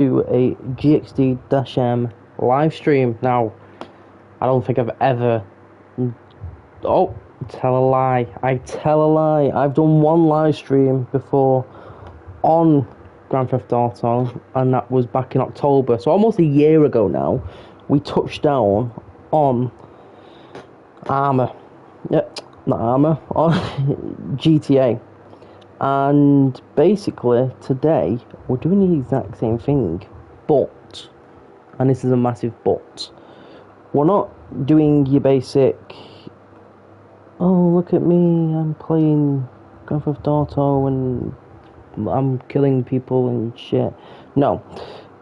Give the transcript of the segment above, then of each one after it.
To a GXD-M live stream. Now, I don't think I've ever. Oh, tell a lie. I tell a lie. I've done one live stream before on Grand Theft Auto, and that was back in October. So almost a year ago now, we touched down on Armour. Yep, not Armour, on GTA. And basically, today, we're doing the exact same thing, but, and this is a massive but, we're not doing your basic, oh, look at me, I'm playing Grand Theft Auto and I'm killing people and shit. No.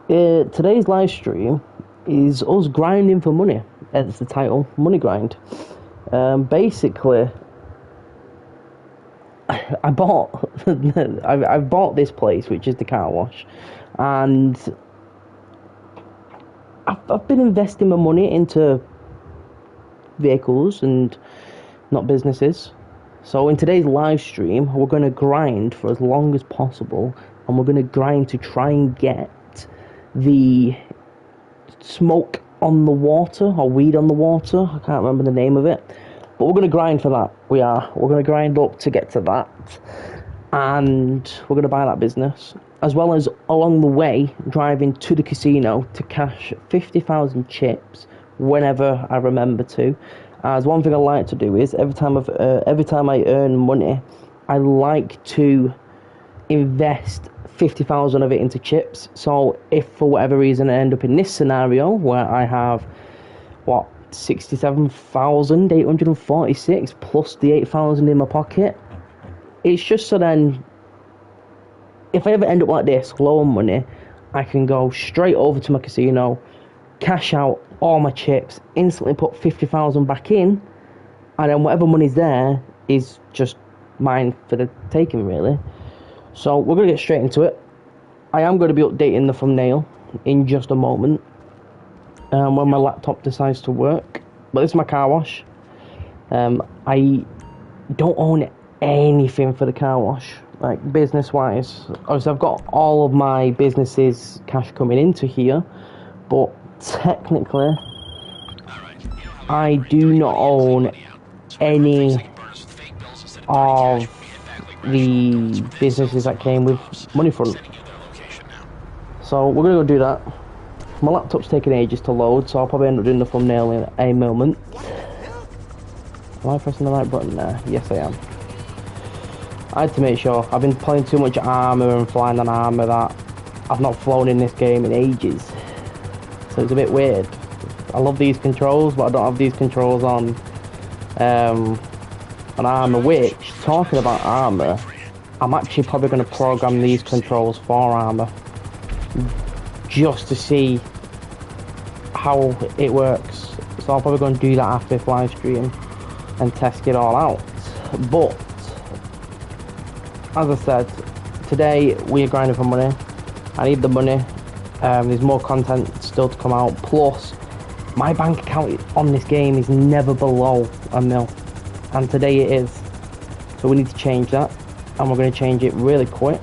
Today's live stream is us grinding for money. That's the title, Money Grind. Basically, I bought I bought this place, which is the car wash, and I've been investing my money into vehicles and not businesses. So in today's live stream, we're going to grind for as long as possible, and we're going to grind to try and get the smoke on the water, or weed on the water, I can't remember the name of it. But we're going to grind for that. We're going to grind up to get to that. And we're going to buy that business. As well as, along the way, driving to the casino to cash 50,000 chips whenever I remember to. As one thing I like to do is, every time I earn money, I like to invest 50,000 of it into chips. So if for whatever reason I end up in this scenario where I have, 67,846 plus the 8,000 in my pocket. It's just so then, if I ever end up like this, low on money, I can go straight over to my casino, cash out all my chips, instantly put 50,000 back in, and then whatever money's there is just mine for the taking, really. So we're going to get straight into it. I am going to be updating the thumbnail in just a moment. When my laptop decides to work. But this is my car wash. I don't own anything for the car wash, like business-wise. Obviously, I've got all of my businesses' cash coming into here, but technically, I do not own any of the businesses that came with Moneyfront. So we're gonna go do that. My laptop's taking ages to load, so I'll probably end up doing the thumbnail in a moment. Am I pressing the right button there? Yes, I am. I had to make sure. I've been playing too much Armour and flying on Armour that I've not flown in this game in ages. So it's a bit weird. I love these controls, but I don't have these controls on Armour, which, talking about Armour, I'm actually probably going to program these controls for Armour, just to see how it works. So I'll probably go and do that after this live stream and test it all out. But as I said, today we are grinding for money. I need the money. There's more content still to come out. Plus, my bank account on this game is never below $1 mil, and today it is. So we need to change that, and we're going to change it really quick.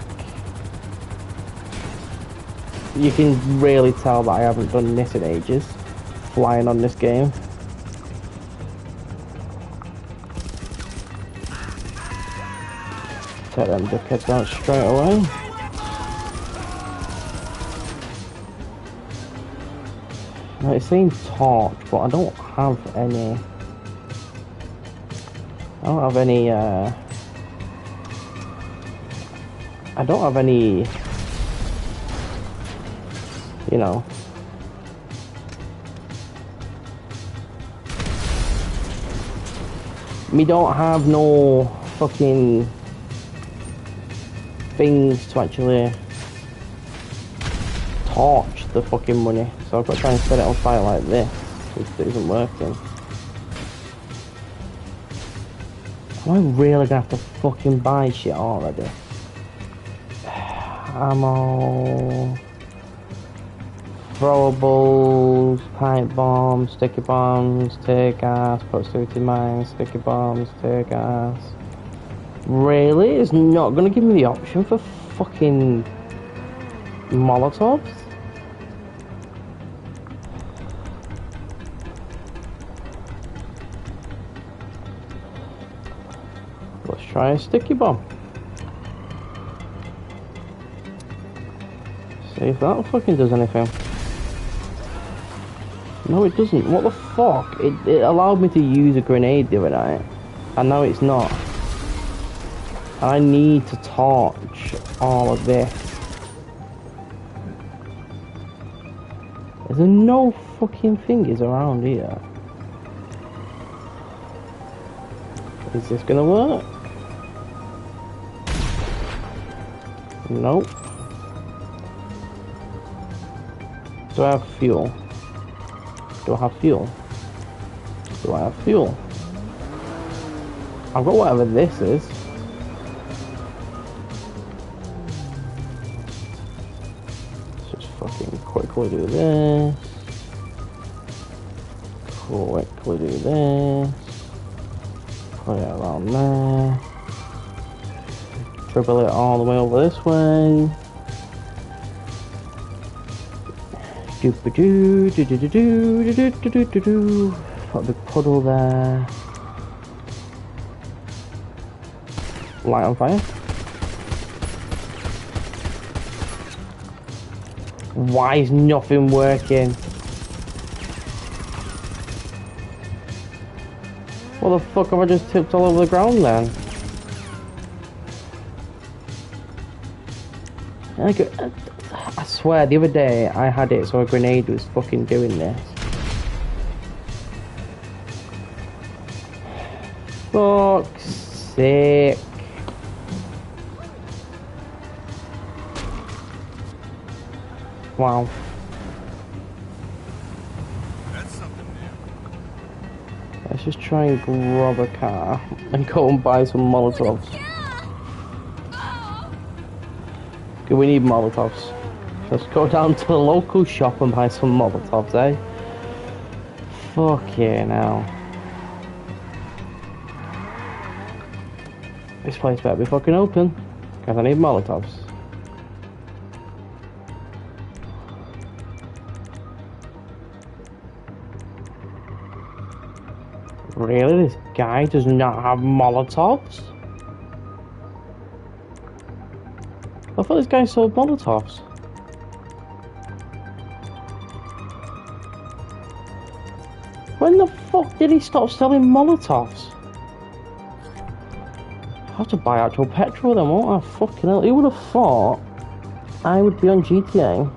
You can really tell that I haven't done this in ages, flying on this game. Take them dickheads out straight away. Now it's saying torch, but I don't have any. I don't have any. I don't have any. You know, me don't have no fucking things to actually torch the fucking money, so I've got to try and set it on fire like this, which isn't working. Am I really gonna have to fucking buy shit already? Ammo, throwables, pipe bombs, sticky bombs, tear gas, proximity mines, sticky bombs, tear gas. Really? It's not gonna give me the option for fucking Molotovs? Let's try a sticky bomb. See if that fucking does anything. No, it doesn't. What the fuck? It allowed me to use a grenade the other night, and now it's not. I need to torch all of this. There's no fucking thingies around here. Is this gonna work? Nope. Do I have fuel? Do I have fuel? Do I have fuel? I've got whatever this is. Let's just fucking quickly do this. Quickly do this. Put it around there. Dribble it all the way over this way. Do-ba-doo, do-do-do-do, do-do-do-do-do-do. Put a big puddle there. Light on fire. Why is nothing working? What the fuck have I just tipped all over the ground then? I swear, the other day I had it so a grenade was fucking doing this. Fuck's sake. Wow. That's something new. Let's just try and grab a car and go and buy some Molotovs. Okay, we need Molotovs. Let's go down to the local shop and buy some Molotovs, eh? Fuck yeah, now. This place better be fucking open, because I need Molotovs. Really? This guy does not have Molotovs? I thought this guy sold Molotovs. When the fuck did he stop selling Molotovs? I have to buy actual petrol then, won't I? Fucking hell. Who would have thought I would be on GTA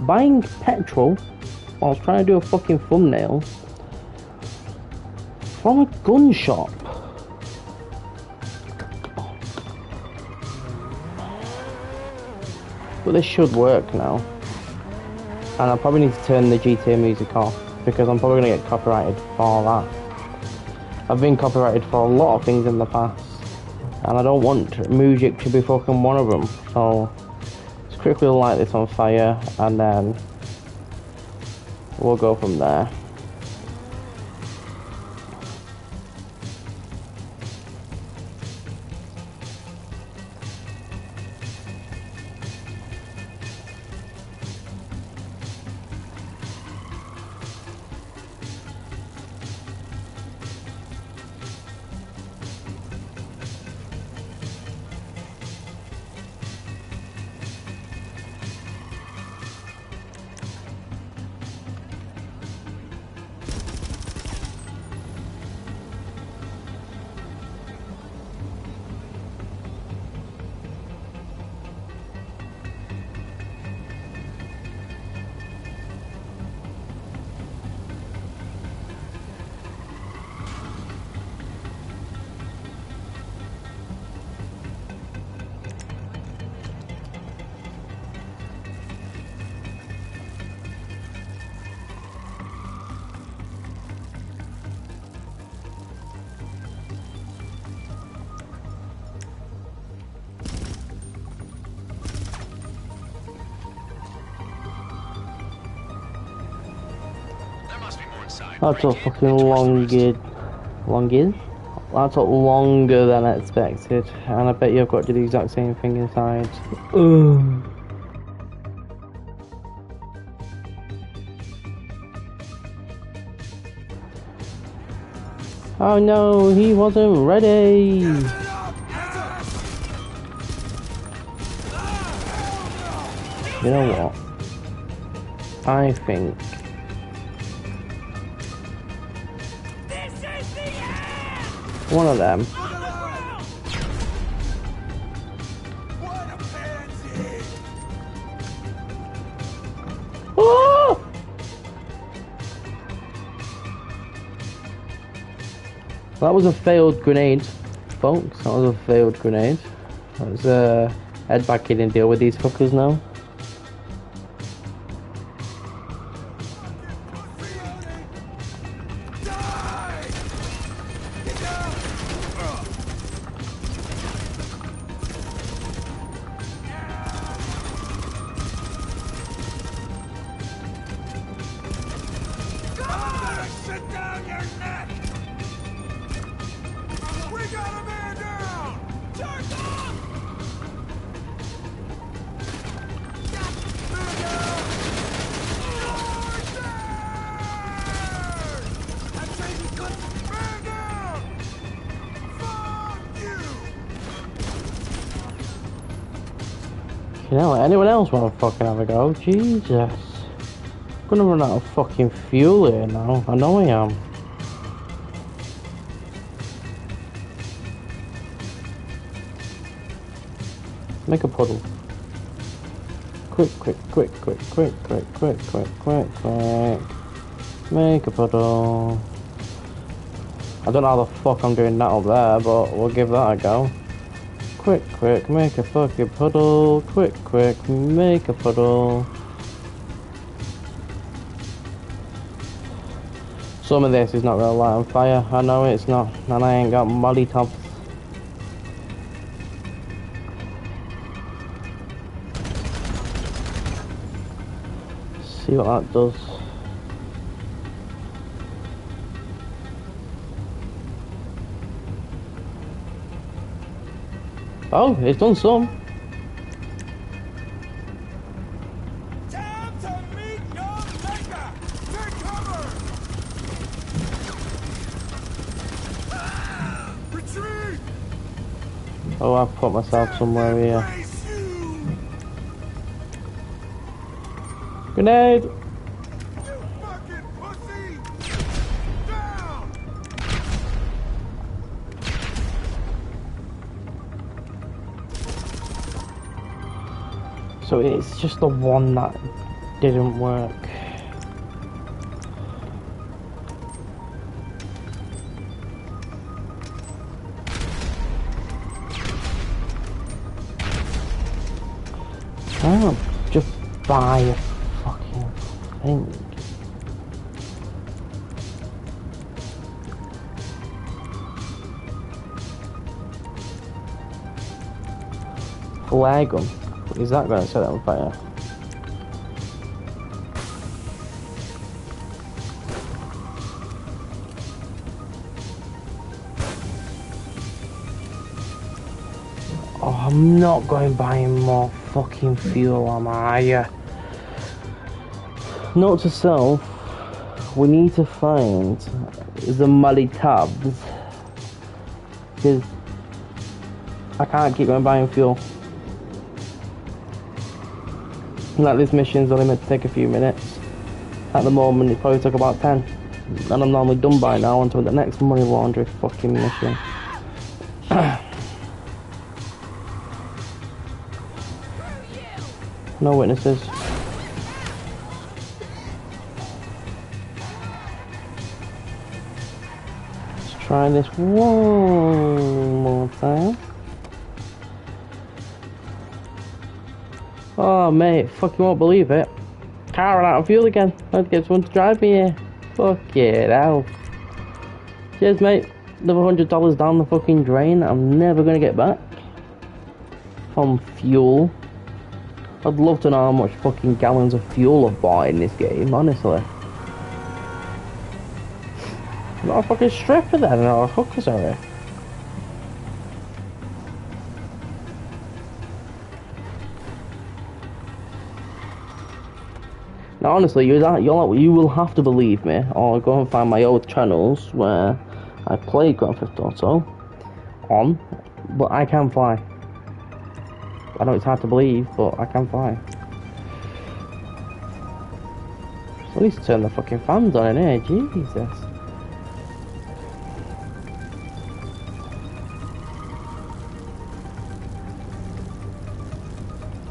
buying petrol while I was trying to do a fucking thumbnail from a gun shop? But this should work now. And I probably need to turn the GTA music off because I'm probably going to get copyrighted for that. I've been copyrighted for a lot of things in the past, and I don't want music to be fucking one of them. So let's quickly light this on fire and then we'll go from there. That took fucking that took longer than I expected, and I bet you've got to do the exact same thing inside. Oh no, he wasn't ready. You know what? I think one of them. Oh! That was a failed grenade, folks. That was a failed grenade. Let's head back in and deal with these fuckers now. You know, anyone else want to fucking have a go? Jesus. I'm gonna run out of fucking fuel here now. I know I am. Make a puddle. Quick. Make a puddle. I don't know how the fuck I'm doing that up there, but we'll give that a go. Quick, make a fucking puddle. Quick, make a puddle. Some of this is not gonna light on fire. I know it's not, and I ain't got molly tops. See what that does. Oh, it's done some. Time to meet your maker. Take cover. Retreat. Oh, I've put myself somewhere here. Grenade! You fucking pussy. Down. So it's just the one that didn't work. Why not just buy a fucking thing? Flag 'em. Is that going to set it on fire? Oh, I'm not going buying more fucking fuel, am I? Note to self, we need to find the muddy tabs. Because I can't keep going buying fuel. Like, this mission's only meant to take a few minutes. At the moment, it probably took about 10. And I'm normally done by now until the next money laundry fucking mission. No witnesses. Let's try this one more time. Oh mate, fucking won't believe it. Car ran out of fuel again. Let's get someone to drive me here. Fuck it out. Cheers mate. Another $100 down the fucking drain. I'm never gonna get back from fuel. I'd love to know how much fucking gallons of fuel I've bought in this game, honestly. Not a fucking stripper then, or a hooker, sorry. Now honestly, you will have to believe me, or go and find my old channels where I play Grand Theft Auto on, but I can fly. I know it's hard to believe, but I can fly. So I need to turn the fucking fans on in here, Jesus.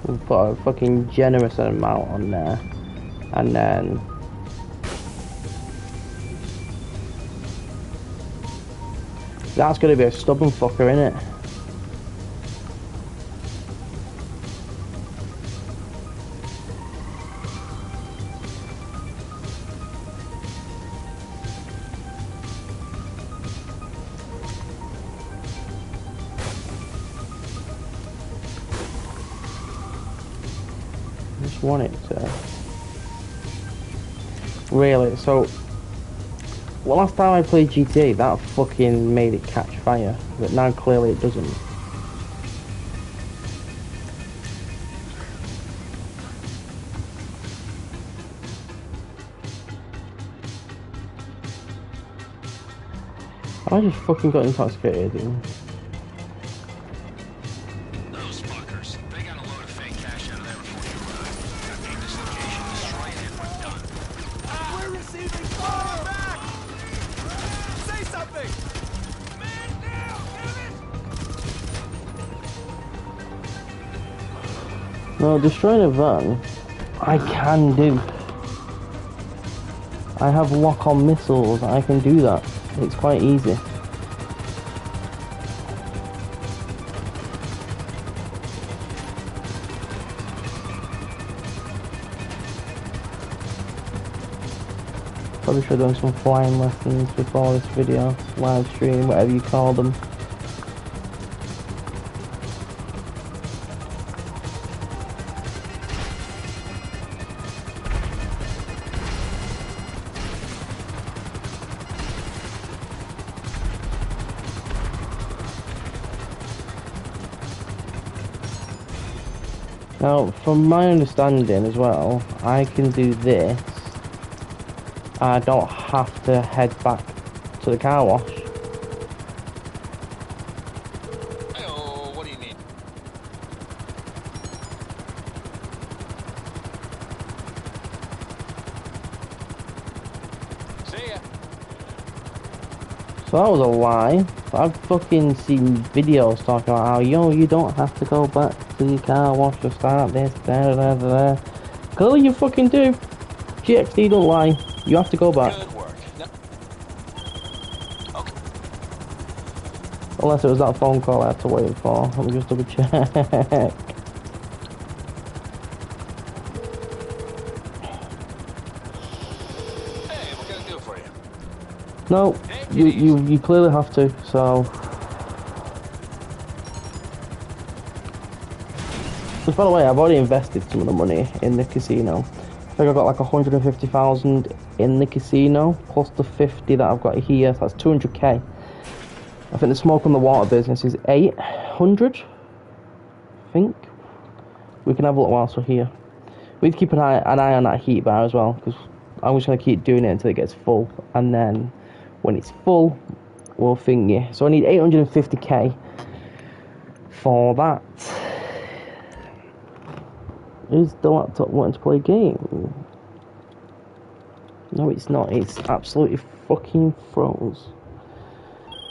We've put a fucking generous amount on there. And then... that's gonna be a stubborn fucker, innit? Want it to really. So well, last time I played GTA that fucking made it catch fire, but now clearly it doesn't. I just fucking got intoxicated, dude. No, destroying a van, I can do. I have lock-on missiles, I can do that. It's quite easy. Probably should have done some flying lessons before this video, live stream, whatever you call them. Now, from my understanding as well, I can do this. I don't have to head back to the car wash. Hey-oh, what do you need? See ya. So that was a lie. I've fucking seen videos talking about how, yo, you don't have to go back to your car wash to start this, da da da da. Clearly you fucking do. GXD don't lie. You have to go back. Good work. No. Okay. Unless it was that phone call I had to wait for. Let me just double check. Hey, what can I do for you? No, you clearly have to, so. But by the way, I've already invested some of the money in the casino. I think I got like 150,000 in the casino, plus the 50 that I've got here, so that's 200k. I think the smoke on the water business is 800, I think. We can have a look whilst we're here. We need to keep an eye on that heat bar as well, because I'm just going to keep doing it until it gets full, and then when it's full, we'll thingy. So I need 850k for that. Is the laptop wanting to play a game? No, it's not. It's absolutely fucking froze.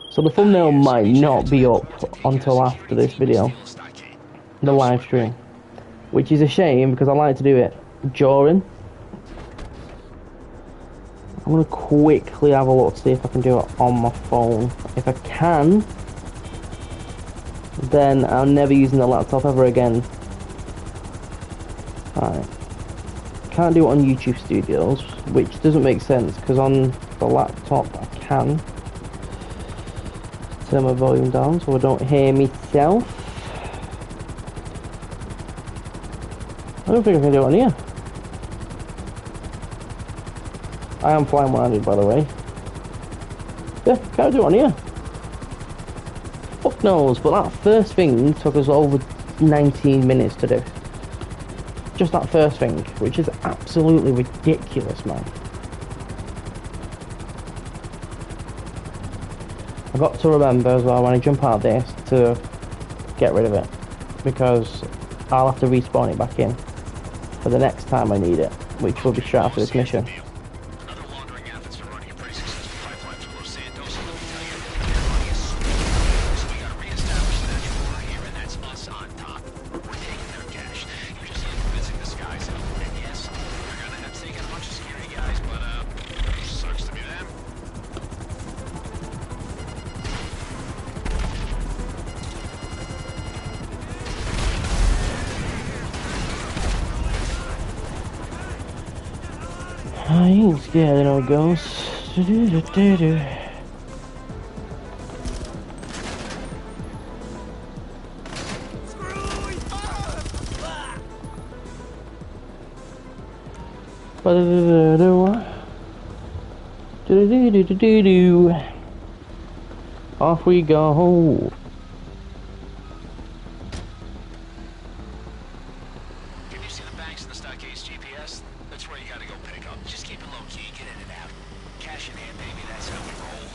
So the thumbnail might not be up until after this video, the live stream, which is a shame because I like to do it during. I'm gonna quickly have a look to see if I can do it on my phone. If I can, then I'm never using the laptop ever again. Alright. Can't do it on YouTube Studios, which doesn't make sense because on the laptop I can. Turn my volume down so I don't hear myself. I don't think I can do it on here. I am flying one-handed, by the way. Yeah, can't do it on here. Fuck knows, but that first thing took us over 19 minutes to do. Just that first thing, which is absolutely ridiculous, man. I've got to remember as well when I jump out of this to get rid of it, because I'll have to respawn it back in for the next time I need it, which will be straight after this mission. Another laundering efforts are running a pretty successful pipeline to Los Santos, and let me tell you, their money is so we gotta reestablish that order here, and that's us on top. We're taking their cash. You're just convincing this guys out. And yes, they're gonna have to take out a bunch of security guys, but sucks to be them. I ain't scared of no ghosts. Do-do-do-do-do. Do-do-do-do-do-do. Off we go. Can you see the banks in the Stockades GPS? That's where you gotta go pick up. Just keep it low key, get in and out. Cash in hand, baby, that's how we roll.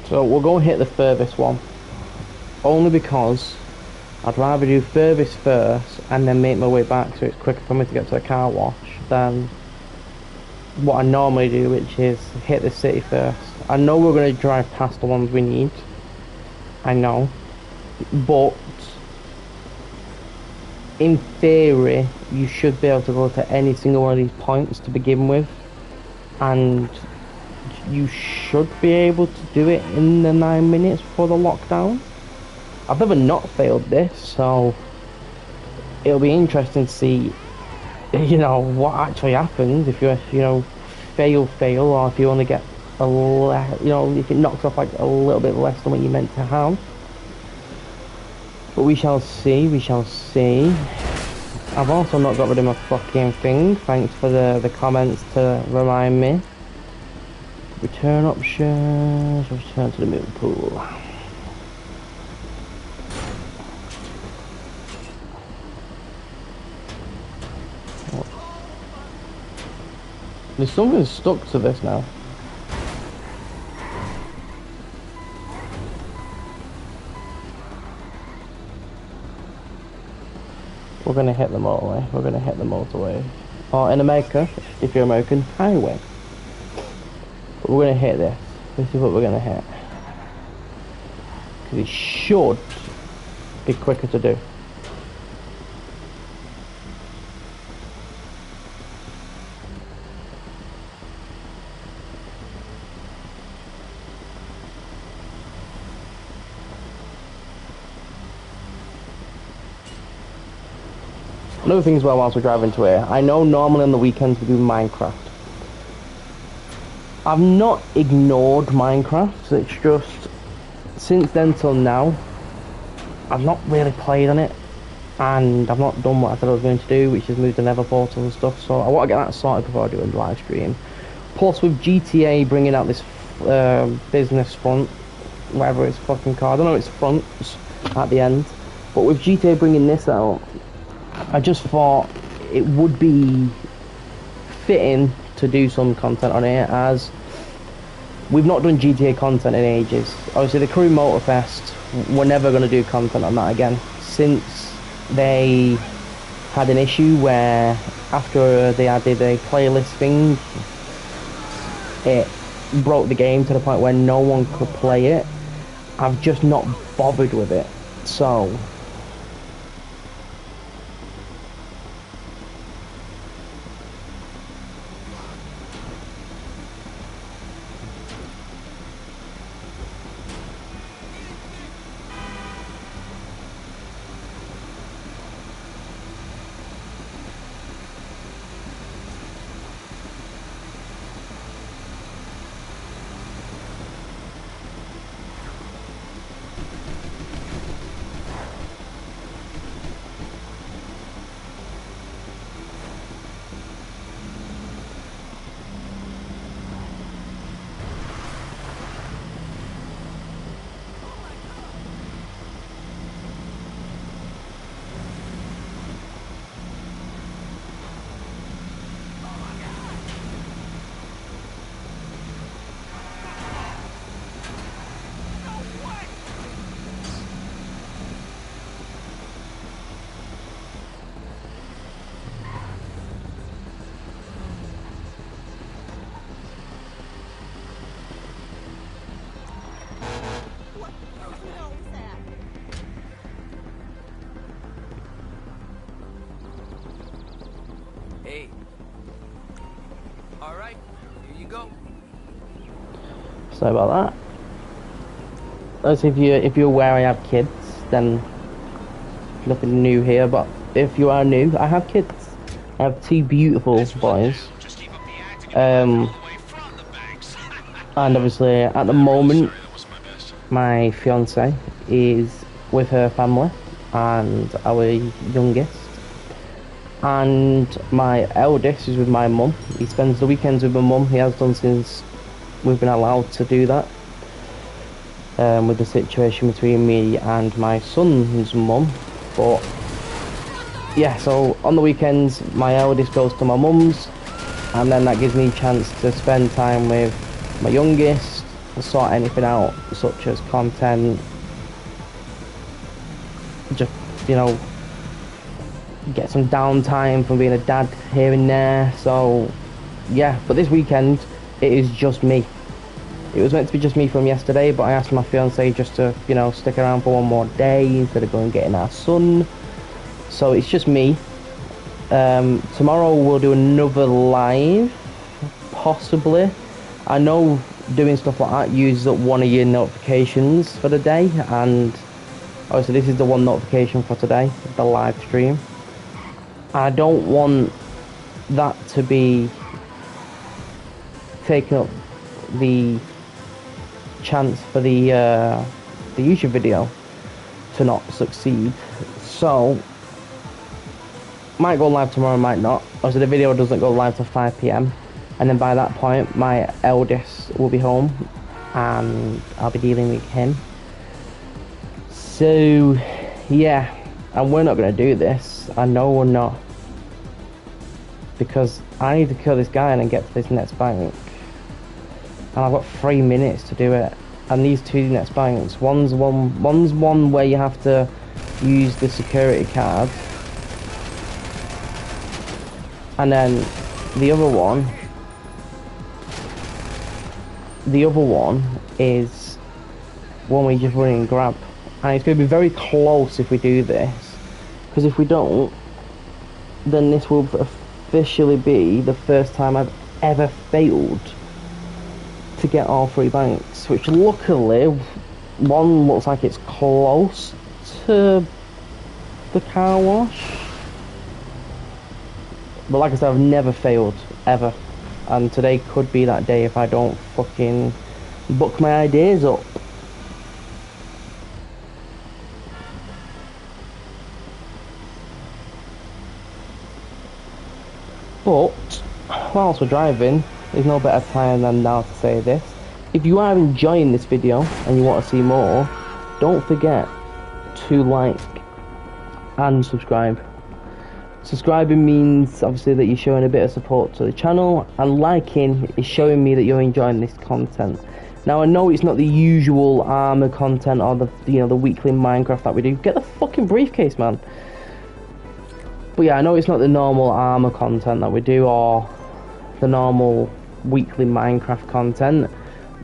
So we'll go and hit the furthest one. Only because I'd rather do furthest first and then make my way back so it's quicker for me to get to the car wash than what I normally do, which is hit the city first. I know we're going to drive past the ones we need. I know. But in theory, you should be able to go to any single one of these points to begin with. And you should be able to do it in the 9 minutes before the lockdown. I've never not failed this, so it'll be interesting to see, you know, what actually happens if you know, fail, or if you only get a you know, if it knocks off like a little bit less than what you meant to have. But we shall see, we shall see. I've also not got rid of my fucking thing. Thanks for the comments to remind me. Return options, return to the moving pool. There's something stuck to this now. We're gonna hit the motorway. We're gonna hit the motorway. Or in America, if you're American, highway. But we're gonna hit this. This is what we're gonna hit. Because it should be quicker to do. Another thing as well, whilst we're driving to here, I know normally on the weekends we do Minecraft. I've not ignored Minecraft, it's just, since then till now, I've not really played on it, and I've not done what I said I was going to do, which is move the nether portal and stuff, so I want to get that sorted before I do a live stream. Plus with GTA bringing out this business front, whatever it's fucking called, I don't know if it's fronts at the end, but with GTA bringing this out, I just thought it would be fitting to do some content on it, as we've not done GTA content in ages. Obviously the Crew Motorfest, we're never going to do content on that again, since they had an issue where after they added a playlist thing, it broke the game to the point where no one could play it. I've just not bothered with it, so Hey. All right, here you go. Sorry about that. As if you're aware I have kids, then nothing new here. But if you are new, I have kids. I have two beautiful boys. Just keep up the acting and all the way from the banks. And obviously at the moment, That was my best. my fiance is with her family and our youngest. And my eldest is with my mum. He spends the weekends with my mum. He has done since we've been allowed to do that. With the situation between me and my son's mum. But yeah, so on the weekends my eldest goes to my mum's, and then that gives me a chance to spend time with my youngest, sort anything out such as content, just, you know, get some downtime from being a dad here and there. So yeah, but this weekend it is just me. It was meant to be just me from yesterday, but I asked my fiance just to, you know, stick around for one more day instead of going and getting our son. So it's just me. Tomorrow we'll do another live, possibly. I know doing stuff like that uses up one of your notifications for the day, and obviously this is the one notification for today, the live stream. I don't want that to be taking up the chance for the YouTube video to not succeed. So might go live tomorrow, might not. Also, the video doesn't go live till 5 PM, and then by that point my eldest will be home and I'll be dealing with him. So yeah, and we're not going to do this. I know we're not, because I need to kill this guy and then get to this next bank. And I've got 3 minutes to do it. And these two next banks, one's one where you have to use the security card, and then the other one is one we just run and grab. And it's going to be very close if we do this, because if we don't, then this will officially be the first time I've ever failed to get all 3 banks, which luckily one looks like it's close to the car wash. But like I said, I've never failed, ever. And today could be that day if I don't fucking book my ideas up. But whilst we're driving, there's no better time than now to say this. If you are enjoying this video and you want to see more, don't forget to like and subscribe. Subscribing means obviously that you're showing a bit of support to the channel, and liking is showing me that you're enjoying this content. Now I know it's not the usual armor content or the weekly Minecraft that we do. Get the fucking briefcase, man. But yeah, I know it's not the normal armor content that we do or the normal weekly Minecraft content,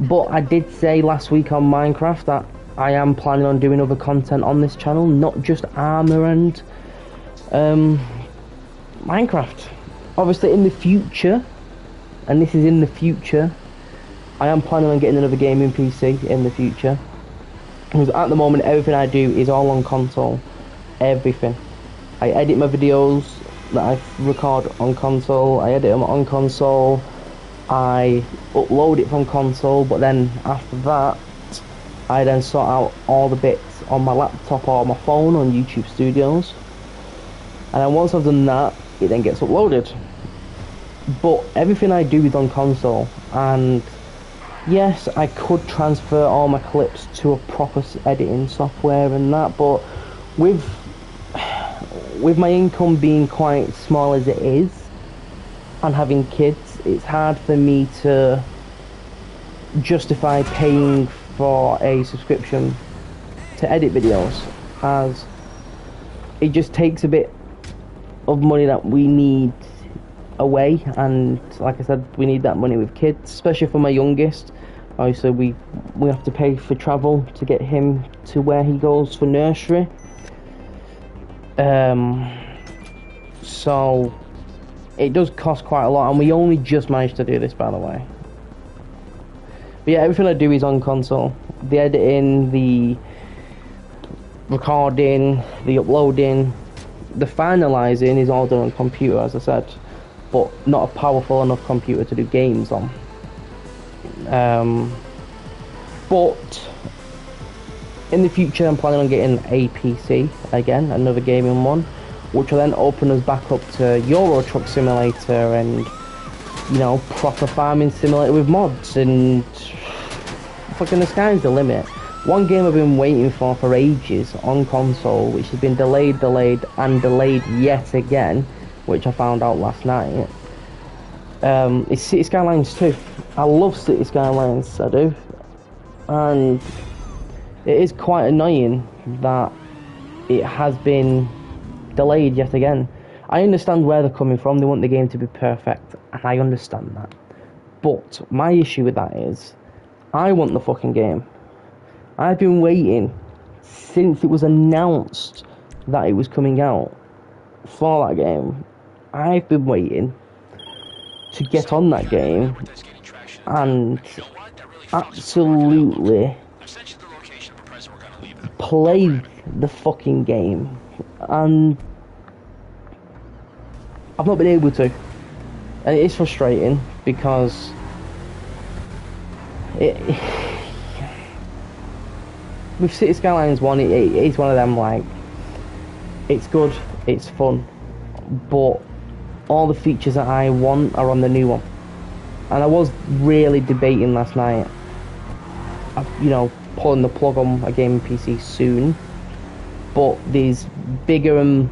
but I did say last week on Minecraft that I am planning on doing other content on this channel, not just armor and Minecraft. Obviously in the future, and this is in the future, I am planning on getting another gaming PC in the future, because at the moment everything I do is all on console. Everything. I edit my videos that I record on console, I edit them on console, I upload it from console, but then after that I then sort out all the bits on my laptop or my phone on YouTube Studios, and then once I've done that, it then gets uploaded. But everything I do is on console, and yes, I could transfer all my clips to a proper editing software and that, but with my income being quite small as it is, and having kids, it's hard for me to justify paying for a subscription to edit videos, as it just takes a bit of money that we need away, and like I said, we need that money with kids, especially for my youngest. Obviously we have to pay for travel to get him to where he goes for nursery. So it does cost quite a lot, and we only just managed to do this, by the way. But yeah, everything I do is on console. The editing, the recording, the uploading, the finalising is all done on computer, as I said, but not a powerful enough computer to do games on. But in the future, I'm planning on getting a PC again, another gaming one, which will then open us back up to Euro Truck Simulator and, you know, proper farming simulator with mods, and fucking the sky's the limit. One game I've been waiting for ages on console, which has been delayed yet again, which I found out last night, is City Skylines 2. I love City Skylines, I do, and it is quite annoying that it has been delayed yet again. I understand where they're coming from, they want the game to be perfect, and I understand that. But my issue with that is, I want the fucking game. I've been waiting since it was announced that it was coming out for that game. I've been waiting to get on that game and absolutely play the fucking game, and I've not been able to, and it is frustrating because with City Skylines 1, it's one of them, like, it's good, it's fun, but all the features that I want are on the new one. And I was really debating last night, you know, pulling the plug on a gaming PC soon, but these bigger and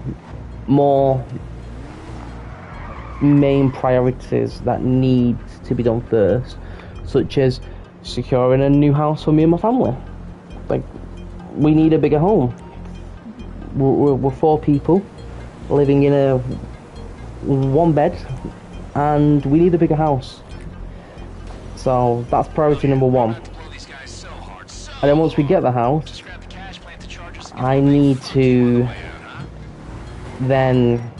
more main priorities that need to be done first, such as securing a new house for me and my family. Like, we need a bigger home. We're 4 people living in a 1 bed, and we need a bigger house. So that's priority number 1. And then once we get the house, I need to then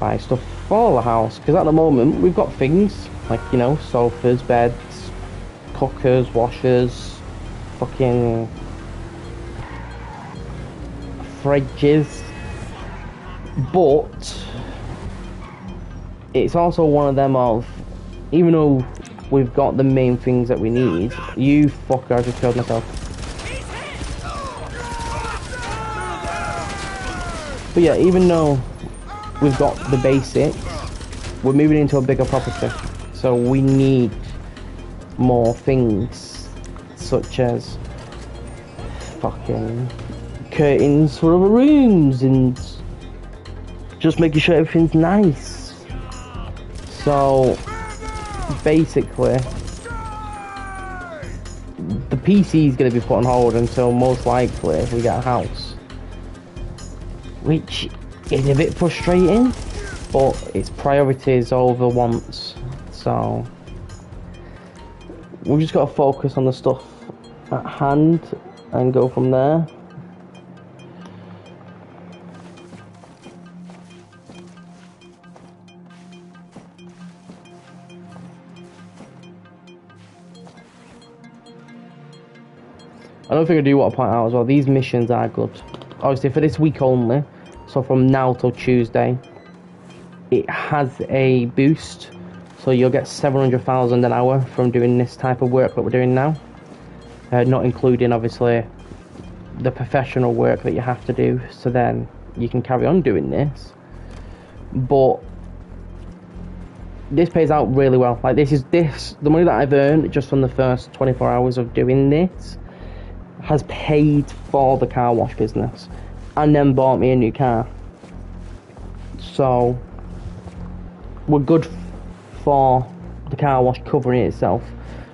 buy stuff for the house, because at the moment we've got things like, you know, sofas, beds, cookers, washers, fucking fridges, but it's also one of them of, even though we've got the main things that we need, you fucker, I just killed myself. But yeah, even though we've got the basics, we're moving into a bigger property, so we need more things, such as fucking curtains for other rooms and just making sure everything's nice. So basically, the PC is going to be put on hold until most likely we get a house, which is a bit frustrating, but it's priorities over wants. So we've just got to focus on the stuff at hand and go from there. Another thing I do want to point out as well, these missions are good. Obviously for this week only, so from now till Tuesday, it has a boost, so you'll get 700,000 an hour from doing this type of work that we're doing now. Not including obviously the professional work that you have to do, so then you can carry on doing this. But this pays out really well. Like, the money that I've earned just from the first 24 hours of doing this has paid for the car wash business and then bought me a new car. So we're good for the car wash covering it itself.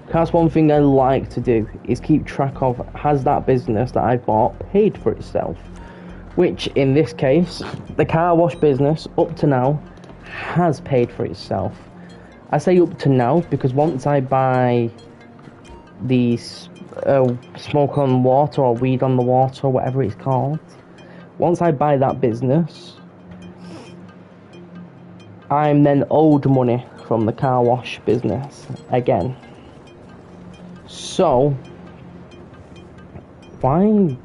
That's one thing I like to do, is keep track of, has that business that I bought paid for itself? Which in this case, the car wash business up to now has paid for itself. I say up to now because once I buy these smoke on water or weed on the water, whatever it's called, once I buy that business, I'm then owed money from the car wash business again. So, why?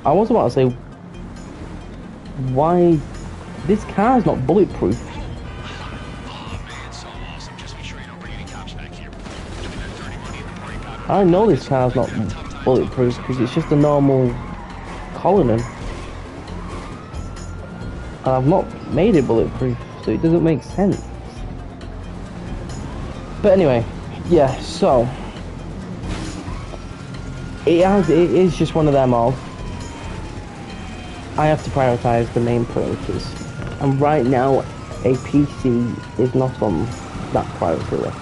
I was about to say, why? This car's not bulletproof. Oh man, so awesome. Just be sure you don't bring any cops back here. Look at that dirty money in the party pocket. I know this car's not bulletproof because it's just a normal Cullinan. And I've not made it bulletproof, so it doesn't make sense. But anyway, yeah, so it is just one of them of I have to prioritize the main priorities. And right now a PC is not on that priority list.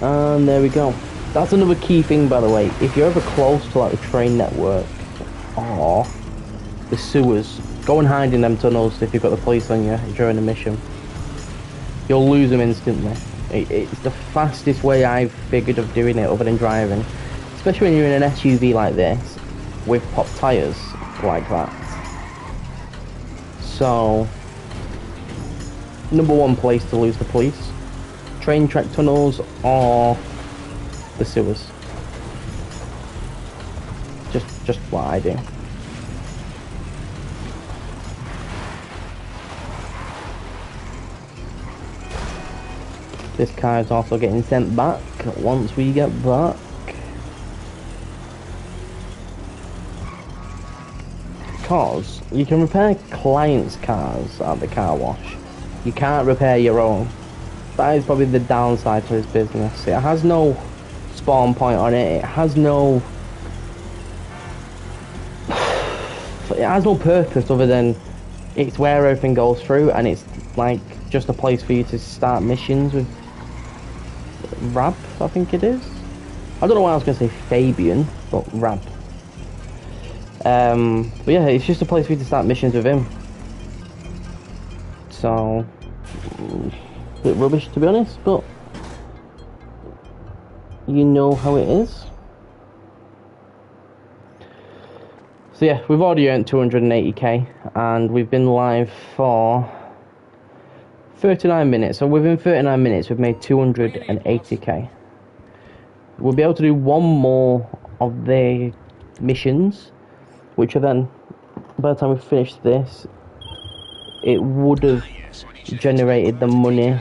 And there we go. That's another key thing, by the way. If you're ever close to like the train network or the sewers, go and hide in them tunnels if you've got the police on you during a mission. You'll lose them instantly. It's the fastest way I've figured of doing it other than driving. Especially when you're in an SUV like this with pop tyres like that. So, number one place to lose the police. Train track tunnels or the sewers. Just what I do. This car is also getting sent back once we get back. Because you can repair clients' cars at the car wash. You can't repair your own. That is probably the downside to this business. It has no spawn point on it. It has no purpose other than it's where everything goes through, and it's like just a place for you to start missions with Rab, I think it is. I don't know why I was going to say Fabian, but Rab. But yeah, it's just a place for you to start missions with him. So, a bit rubbish to be honest, but you know how it is. So yeah, we've already earned 280k and we've been live for 39 minutes. So within 39 minutes we've made 280k. We'll be able to do one more of the missions, which are then, by the time we finish this, it would have generated the money.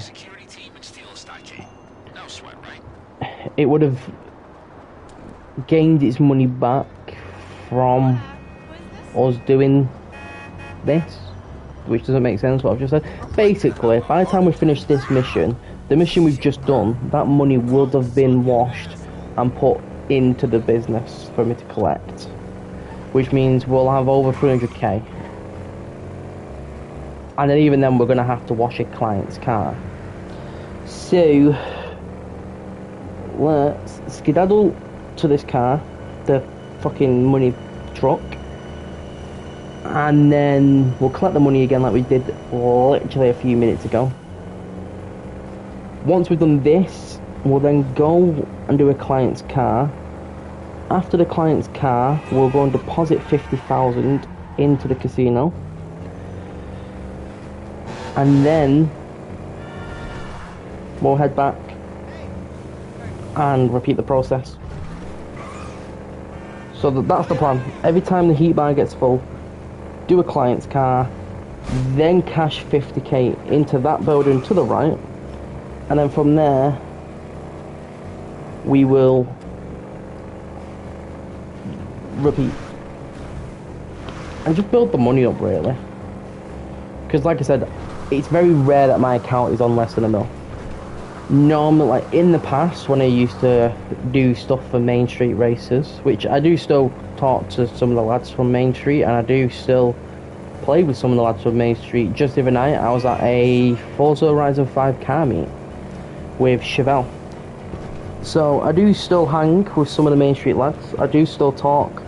It would have gained its money back from us doing this, which doesn't make sense what I've just said. Basically, by the time we finish this mission, the mission we've just done, that money would have been washed and put into the business for me to collect, which means we'll have over 300k. And then even then we're going to have to wash a client's car. So let's skedaddle to this car, the fucking money truck, and then we'll collect the money again like we did literally a few minutes ago. Once we've done this, we'll then go and do a client's car. After the client's car, we'll go and deposit 50,000 into the casino, and then we'll head back and repeat the process. So that's the plan. Every time the heat bar gets full, do a client's car, then cash 50k into that building to the right, and then from there we will repeat. and just build the money up really. Because like I said, it's very rare that my account is on less than a mil. Normally, like in the past, when I used to do stuff for Main Street races, which I do still talk to some of the lads from Main Street, and I do still play with some of the lads from Main Street. Just the other night, I was at a Forza Horizon 5 car meet with Chevelle. So I do still hang with some of the Main Street lads. I do still talk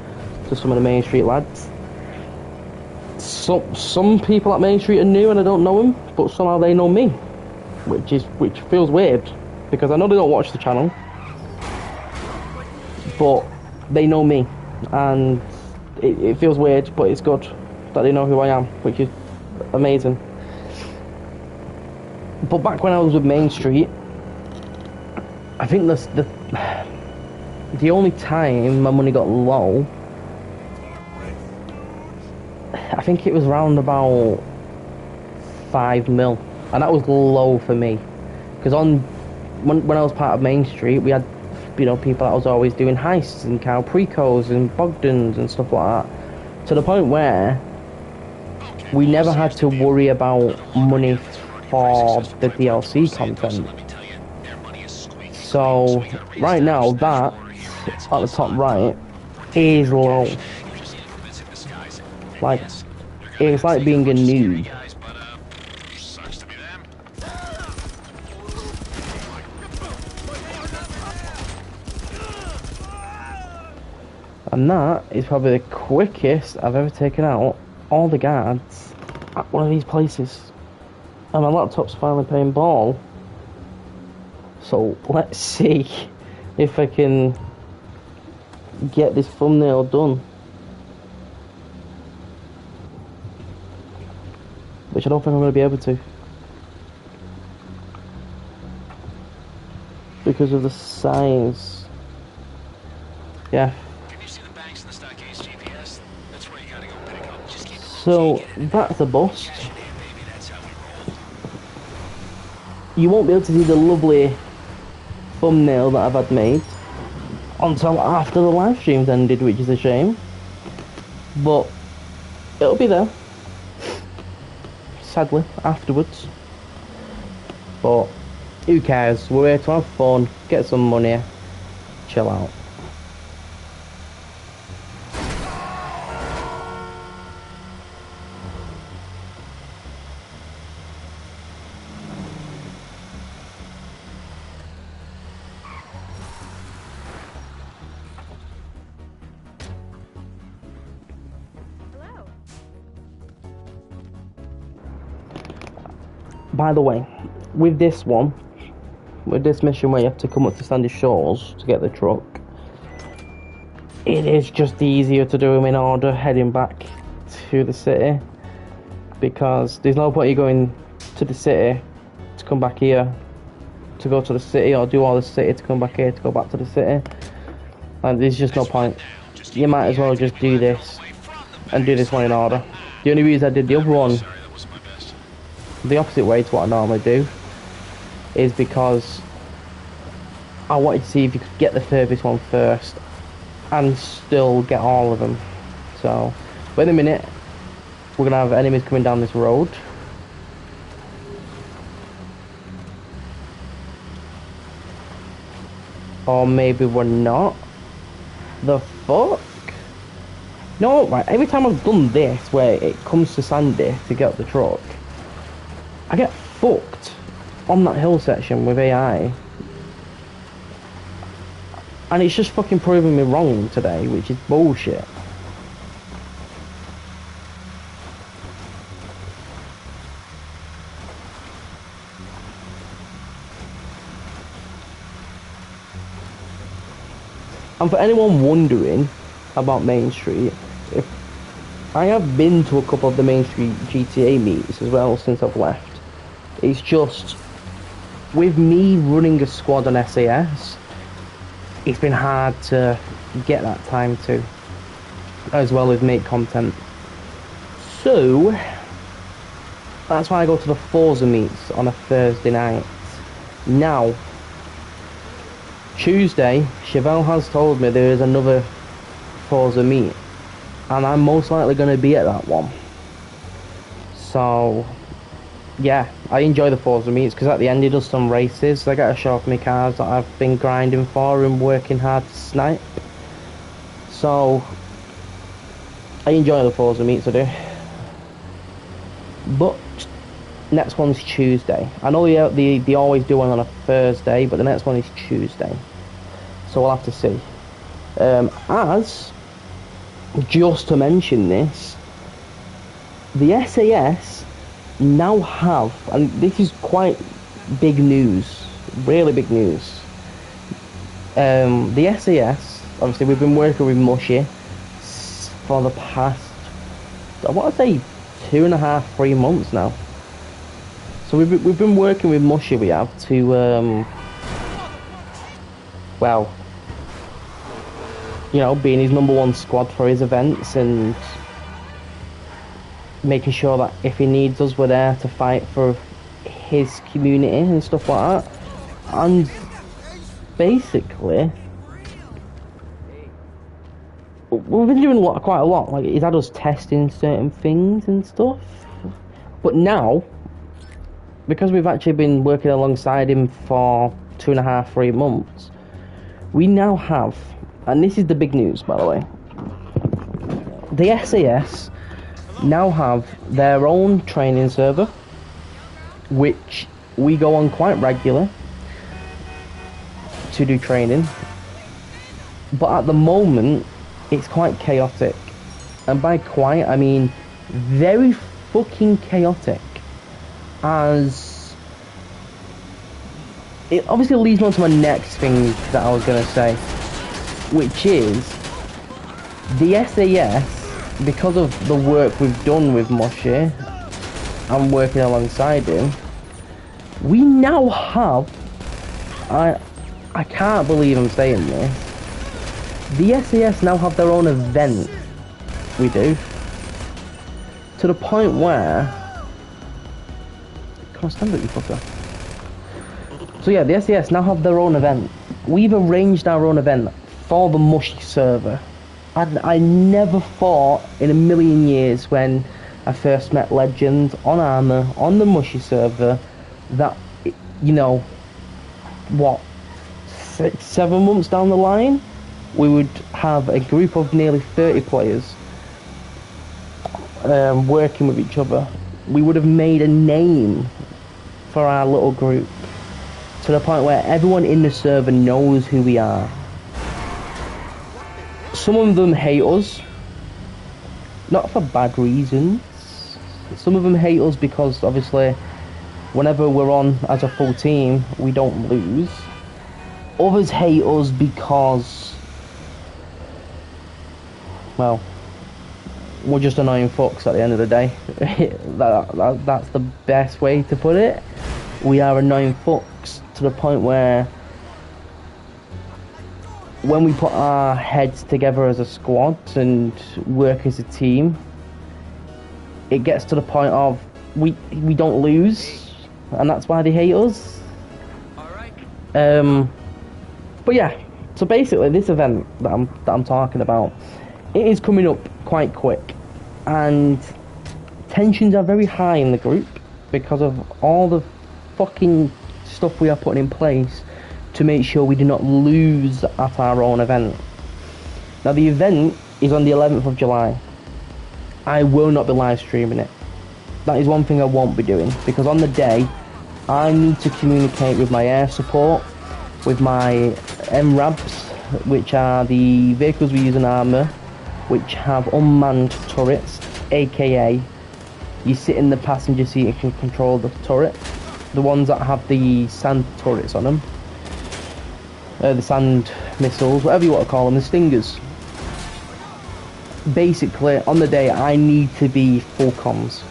to some of the Main Street lads. Some people at Main Street are new and I don't know them, but somehow they know me, which feels weird because I know they don't watch the channel, but they know me, and it feels weird, but it's good that they know who I am, which is amazing. But back when I was with Main Street, I think the only time my money got low, I think it was around about 5 mil, and that was low for me, because when I was part of Main Street, we had, you know, people that was always doing heists and cow precos and Bogdans and stuff like that, to the point where we never had to worry about money for the DLC content. So right now, that at the top right is low. Like, it's like being a noob. And that is probably the quickest I've ever taken out all the guards at one of these places. And my laptop's finally playing ball. So let's see if I can get this thumbnail done. Which I don't think I'm going to be able to, because of the size. Yeah. So that's a bust. You won't be able to see the lovely thumbnail that I've had made until after the live stream's ended, which is a shame. But it'll be there, sadly, afterwards. But who cares? We're here to have fun, get some money, chill out. By the way, with this one, with this mission where you have to come up to Sandy Shores to get the truck, it is just easier to do them in order heading back to the city, because there's no point you going to the city to come back here to go to the city, or do all the city to come back here to go back to the city. And there's just no point. You might as well just do this and do this one in order. The only reason I did the other one the opposite way to what I normally do is because I wanted to see if you could get the furthest one first and still get all of them. So, but in a minute, we're gonna have enemies coming down this road. Or maybe we're not. The fuck? No, right, every time I've done this where it comes to Sandy to get the truck, I get fucked on that hill section with AI. And it's just fucking proving me wrong today, which is bullshit. And for anyone wondering about Main Street, I have been to a couple of the Main Street GTA meets as well since I've left. It's just, with me running a squad on SAS, it's been hard to get that time to, as well as make content. So, that's why I go to the Forza meets on a Thursday night. Now, Tuesday, Chevelle has told me there is another Forza meet and I'm most likely going to be at that one. So yeah, I enjoy the Forza meets because at the end he does some races. I get to show off my cars that I've been grinding for and working hard to snipe. So I enjoy the Forza meets, I do. But next one's Tuesday. I know they always do one on a Thursday, but the next one is Tuesday. So we'll have to see. As just to mention this, the SAS now have, and this is quite big news, really big news. The SAS, obviously we've been working with Mushy for the past, I want to say 2.5, 3 months now. So we've been working with Mushy, we have, to, well, you know, being his #1 squad for his events and making sure that if he needs us, we're there to fight for his community and stuff like that. And basically, we've been doing quite a lot. Like, he's had us testing certain things and stuff. But now, because we've actually been working alongside him for 2.5, 3 months, we now have, and this is the big news, by the way, the SAS now have their own training server, which we go on quite regular to do training. But at the moment, it's quite chaotic. And by quiet, I mean very fucking chaotic. As it obviously leads on to my next thing that I was going to say, which is the SAS, because of the work we've done with Mushy and working alongside him, we now have, I can't believe I'm saying this, the SAS now have their own event. We do. To the point where, can't stand it, you fucker. So yeah, the SAS now have their own event. We've arranged our own event for the Mushy server. I never thought in a million years when I first met Legend on Armour on the Mushy server that, you know, what, 6, 7 months down the line, we would have a group of nearly 30 players working with each other. We would have made a name for our little group to the point where everyone in the server knows who we are. Some of them hate us, not for bad reasons. Some of them hate us because obviously whenever we're on as a full team, we don't lose. Others hate us because, well, we're just annoying fucks at the end of the day. That's the best way to put it. We are annoying fucks to the point where when we put our heads together as a squad and work as a team, it gets to the point of we don't lose, and that's why they hate us. But yeah, so basically this event that I'm talking about, it is coming up quite quick, and tensions are very high in the group because of all the fucking stuff we are putting in place to make sure we do not lose at our own event. Now the event is on the 11th of July. I will not be live streaming it. That is one thing I won't be doing, because on the day I need to communicate with my air support, with my MRABs, which are the vehicles we use in Armour, which have unmanned turrets, aka you sit in the passenger seat and can control the turret. The ones that have the sand turrets on them. The sand missiles, whatever you want to call them, the stingers. Basically, on the day, I need to be full comms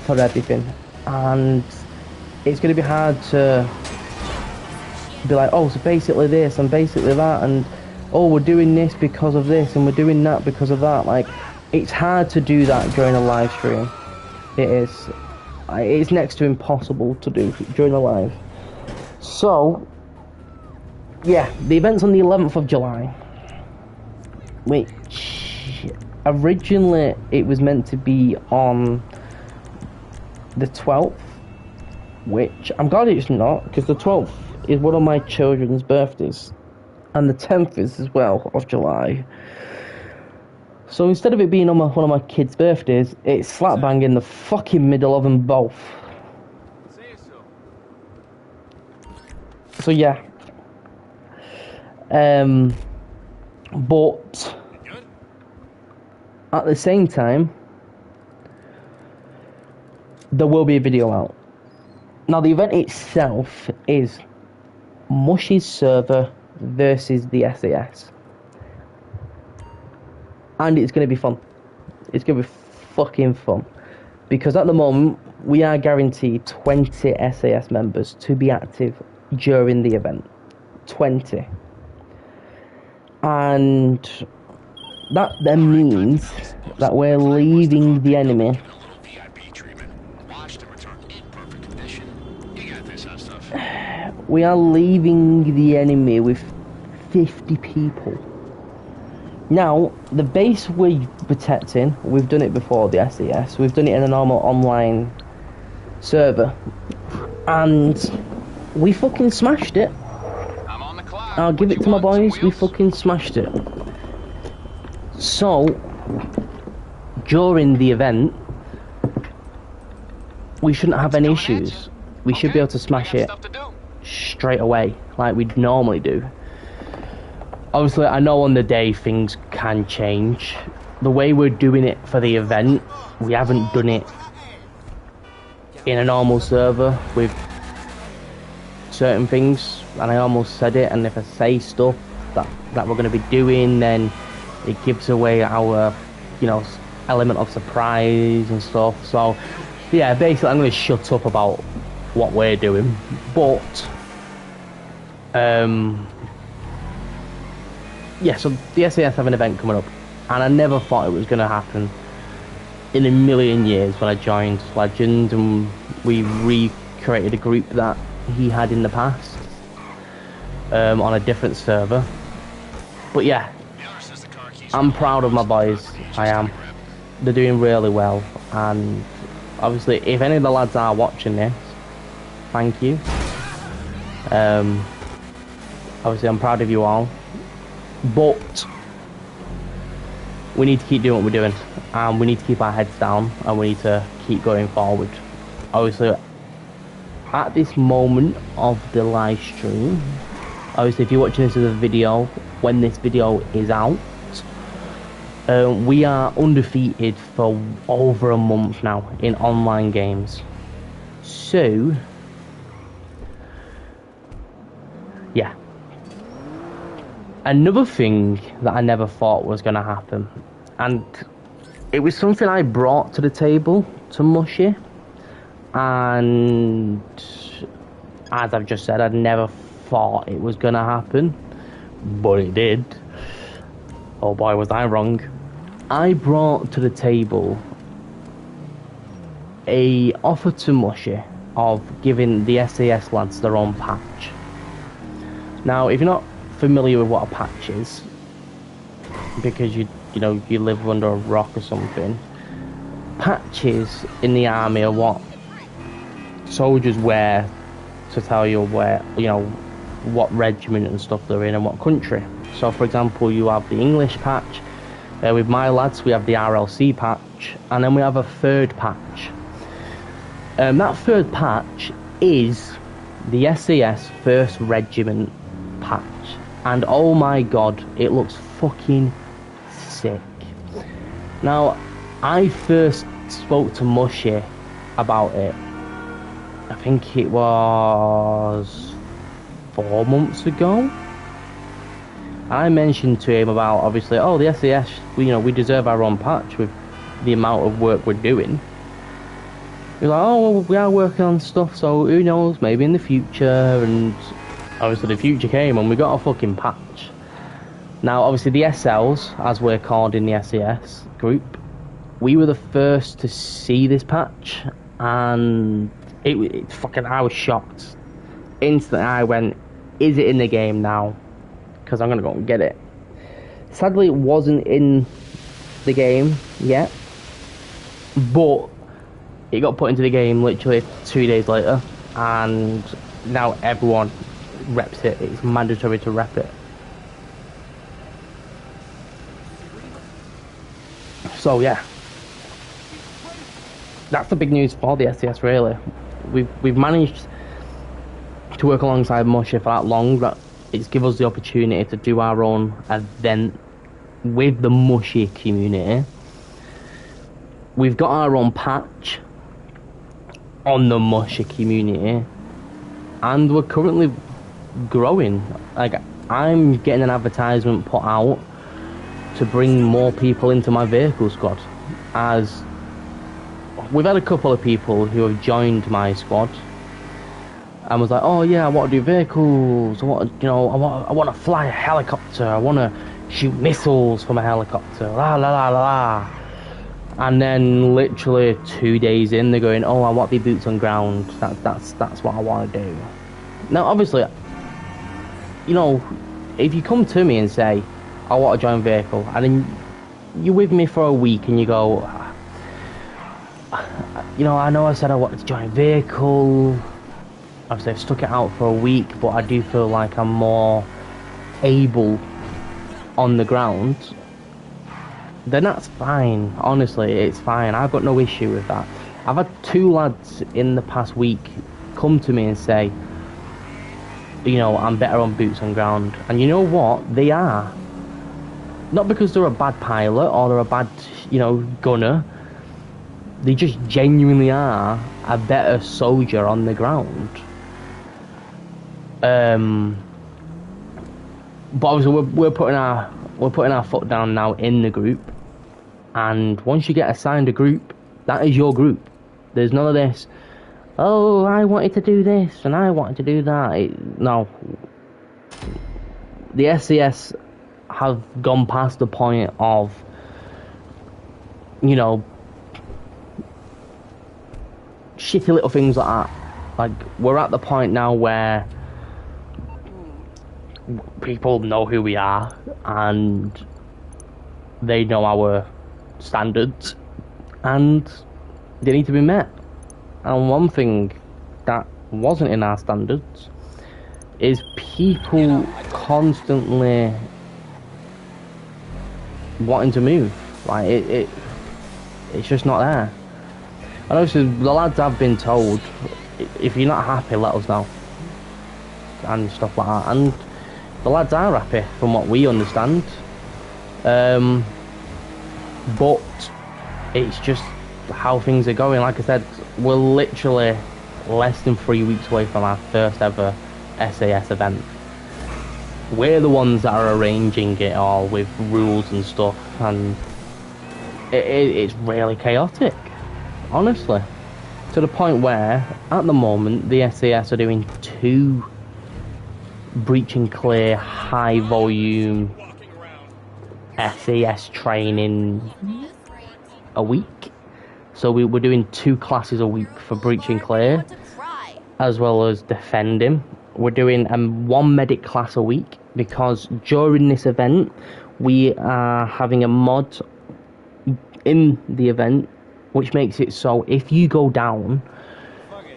for everything. And it's going to be hard to be like, oh, so basically this and basically that, and oh, we're doing this because of this and we're doing that because of that. Like, it's hard to do that during a live stream. It is. It's next to impossible to do during a live. So yeah, the event's on the 11th of July, which Originally, it was meant to be on the 12th, which I'm glad it's not, because the 12th is one of my children's birthdays, and the 10th is as well of July. So instead of it being on one of my kids' birthdays, it's slap bang in the fucking middle of them both. So yeah. But at the same time, there will be a video out. Now the event itself is Mushy's server versus the SAS. And it's going to be fun. It's going to be fucking fun. Because at the moment, we are guaranteed 20 SAS members to be active during the event. 20. And that then means that we're leaving the enemy. We are leaving the enemy with 50 people. Now, the base we're protecting, we've done it before, the SAS, we've done it in a normal online server, and we fucking smashed it. I'm on the clock. I'll give it to my boys, we fucking smashed it. So, during the event, we shouldn't have any issues. We should be able to smash it straight away, like we'd normally do. Obviously, I know on the day things can change. The way we're doing it for the event, we haven't done it in a normal server with certain things, and I almost said it, and if I say stuff that we're going to be doing, then it gives away our, you know, element of surprise and stuff. So, yeah, basically I'm going to shut up about what we're doing, but yeah, so the SAS have an event coming up, and I never thought it was going to happen in a million years when I joined Legend, and we recreated a group that he had in the past on a different server. But yeah, I'm proud of my boys, I am. They're doing really well, and obviously if any of the lads are watching this, thank you. Obviously I'm proud of you all. But we need to keep doing what we're doing, and we need to keep our heads down, and we need to keep going forward. Obviously, at this moment of the live stream, obviously if you're watching this as a video, when this video is out, we are undefeated for over a month now in online games. So, yeah. Another thing that I never thought was going to happen, and it was something I brought to the table to Mushy, and as I've just said, I never thought it was going to happen, but it did. Oh boy, was I wrong. I brought to the table a offer to Mushy of giving the SAS lads their own patch. Now, if you're not familiar with what a patch is, because you know you live under a rock or something, patches in the army are what soldiers wear to tell you where, you know, what regiment and stuff they're in and what country. So for example, you have the English patch, with my lads we have the RLC patch, and then we have a third patch. That third patch is the SAS 1st Regiment patch. And oh my god, it looks fucking sick. Now, I first spoke to Mushy about it, I think it was 4 months ago. I mentioned to him about, obviously, oh, the SAS, we deserve our own patch with the amount of work we're doing. He was like, oh, well, we are working on stuff, so who knows, maybe in the future. And obviously the future came and we got a fucking patch. Now obviously the SLs, as we're called in the SAS group, we were the first to see this patch, and it fucking, I was shocked. Instantly I went, is it in the game now? Because I'm going to go and get it. Sadly it wasn't in the game yet, but it got put into the game literally 2 days later, and now everyone reps it. It's mandatory to rep it. So yeah, that's the big news for the SCS really. We've managed to work alongside Mushy for that long that it's given us the opportunity to do our own event with the Mushy community. We've got our own patch on the Mushy community, and we're currently growing. Like, I'm getting an advertisement put out to bring more people into my vehicle squad, as we've had a couple of people who have joined my squad and was like, oh yeah, I want to do vehicles, I want to fly a helicopter, I want to shoot missiles from a helicopter, la la la la la. And then literally 2 days in, they're going, oh, I want to be boots on ground. That's what I want to do. Now, obviously, you know, if you come to me and say, I want to join vehicle, and then you're with me for a week and you go, you know I said I wanted to join vehicle. Obviously, I've stuck it out for a week, but I do feel like I'm more able on the ground. Then that's fine. Honestly, it's fine. I've got no issue with that. I've had 2 lads in the past week come to me and say, you know, I'm better on boots on ground. And you know what? They are. Not because they're a bad pilot or they're a bad, you know, gunner. They just genuinely are a better soldier on the ground. But obviously we're putting our foot down now in the group, and once you get assigned a group, that is your group. There's none of this, oh, I wanted to do this and I wanted to do that. No. The SCS have gone past the point of, you know, shitty little things like that. Like, we're at the point now where people know who we are and they know our standards and they need to be met. And one thing that wasn't in our standards is people constantly wanting to move. Like, it's just not there. And obviously the lads have been told, if you're not happy, let us know and stuff like that, and the lads are happy from what we understand, but it's just how things are going. Like I said, we're literally less than 3 weeks away from our first ever SAS event. We're the ones that are arranging it all with rules and stuff, and it's really chaotic, honestly, to the point where at the moment the SAS are doing 2 breach and clear high volume SAS training a week. So we're doing 2 classes a week for breach and clear, as well as defending. We're doing 1 medic class a week, because during this event we are having a mod in the event which makes it so if you go down,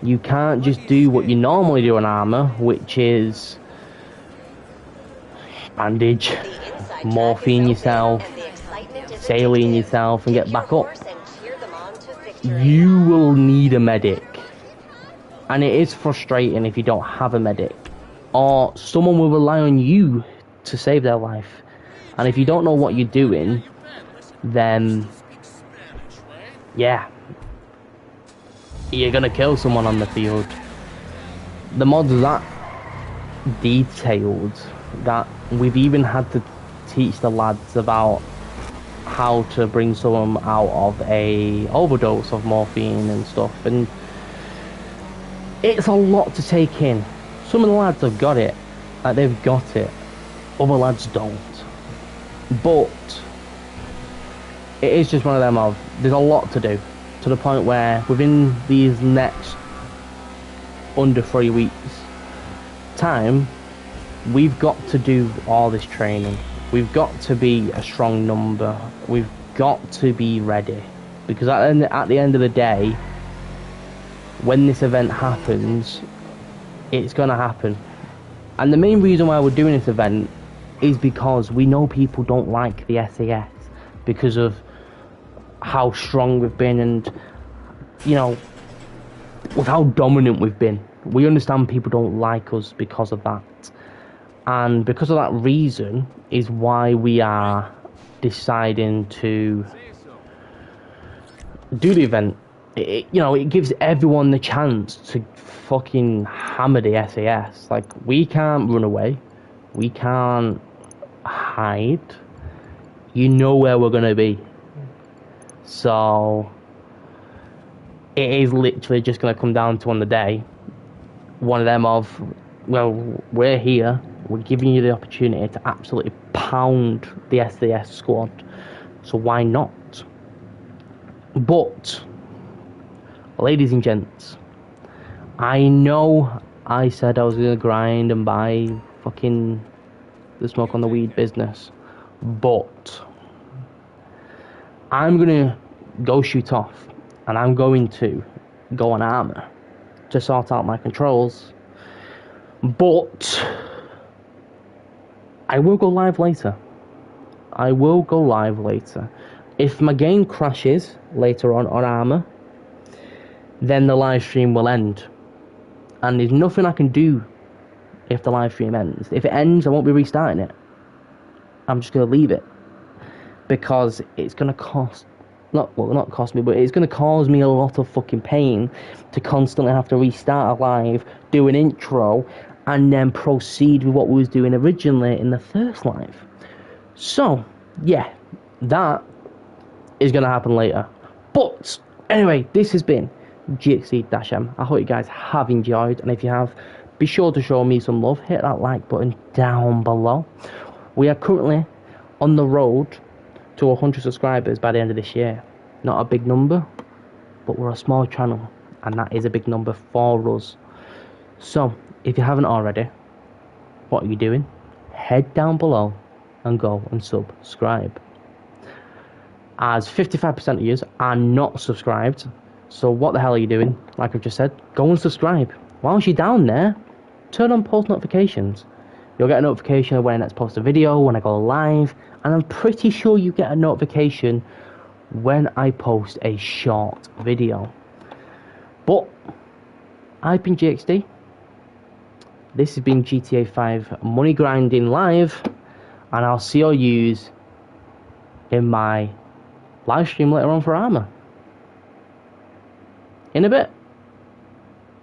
you can't just do what you normally do on armor, which is bandage, morphine yourself, saline yourself and get back up. You will need a medic, and it is frustrating if you don't have a medic, or someone will rely on you to save their life, and if you don't know what you're doing, then yeah, you're gonna kill someone on the field. The mod's that detailed that we've even had to teach the lads about how to bring someone out of a overdose of morphine and stuff, and it's a lot to take in. Some of the lads have got it, like they've got it, other lads don't, but it is just one of them of, there's a lot to do, to the point where within these next under 3 weeks time, we've got to do all this training. We've got to be a strong number. We've got to be ready, because at the end of the day, when this event happens, it's gonna happen. And the main reason why we're doing this event is because we know people don't like the SAS because of how strong we've been and, you know, with how dominant we've been. We understand people don't like us because of that. And because of that reason is why we are deciding to do the event. It gives everyone the chance to fucking hammer the SAS. Like, we can't run away. We can't hide. You know where we're going to be. So, it is literally just going to come down to on the day, one of them of, well, we're here. We're giving you the opportunity to absolutely pound the SAS squad. So why not? But, ladies and gents, I know I said I was going to grind and buy fucking the smoke on the weed business, but I'm going to go shoot off, and I'm going to go on Armour to sort out my controls, but I will go live later. If my game crashes later on Armour, then the live stream will end. And there's nothing I can do if the live stream ends. If it ends, I won't be restarting it. I'm just going to leave it. Because it's going to cost... not cost me, but it's going to cause me a lot of fucking pain to constantly have to restart a live, do an intro, and then proceed with what we was doing originally in the first live. So, yeah, that is going to happen later. But, anyway, this has been GXD-M. I hope you guys have enjoyed, and if you have, be sure to show me some love. Hit that like button down below. We are currently on the road to 100 subscribers by the end of this year. Not a big number, but we're a small channel, and that is a big number for us. So, if you haven't already, what are you doing? Head down below and go and subscribe. As 55% of you are not subscribed, so what the hell are you doing? Like I've just said, go and subscribe. Whilst you're down there, turn on post notifications. You'll get a notification of when I next post a video, when I go live, and I'm pretty sure you get a notification when I post a short video. But I've been GXD. This has been GTA 5 Money Grinding Live, and I'll see all yous in my live stream later on for Armour. In a bit.